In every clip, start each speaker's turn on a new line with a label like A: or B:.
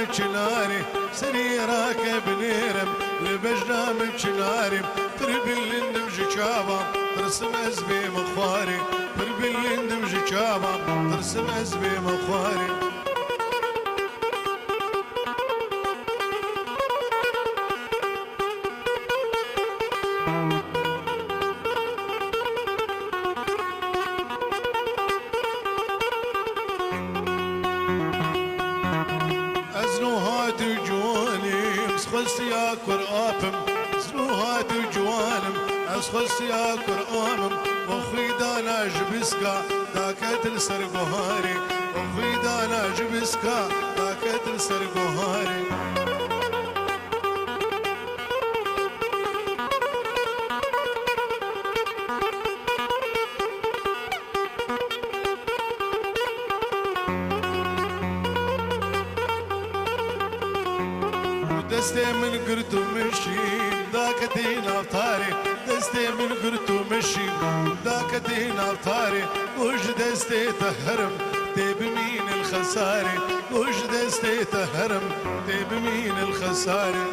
A: من شناري سري راكب نيرم لبجنا من شناري تربل ندمج شابا ترسم ازبي مخواري تربل ندمج شابا ترسم ازبي مخواري يا كرآبم زنوهات جوانم أسخص يا كرآمم وخي دانا جبسكا داكت السرقهاري وخي دانا جبسكا داكت السرقهاري دستي من قرتو مشي ذاك دين أوطاري دستي من قرتو مشي ذاك دين أوطاري وش دستي تهرم تيب مين الخساري وش دستي تهرم تيب مين الخساري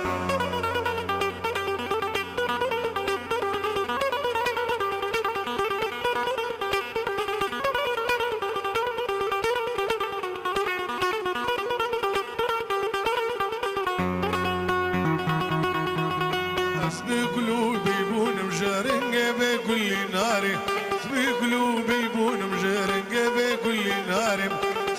A: بقلوبي بون مجرنقة بكل ناري بقلوبي بون مجرنقة بكل ناري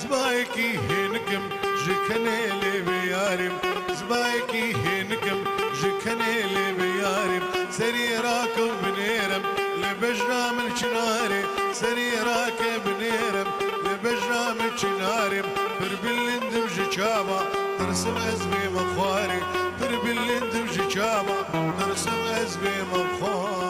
A: زبايكي هنكم جكنيلي بيارم زبايكي هنكم جكنيلي بيارم سري راكب بنيرم لبجنا من شناري سري راكب بنيرم لبجنا من شنارم بربل اندمج شابا ترسم ازبي مخواري بربل اندمج شابا ترسم ازبي مخواري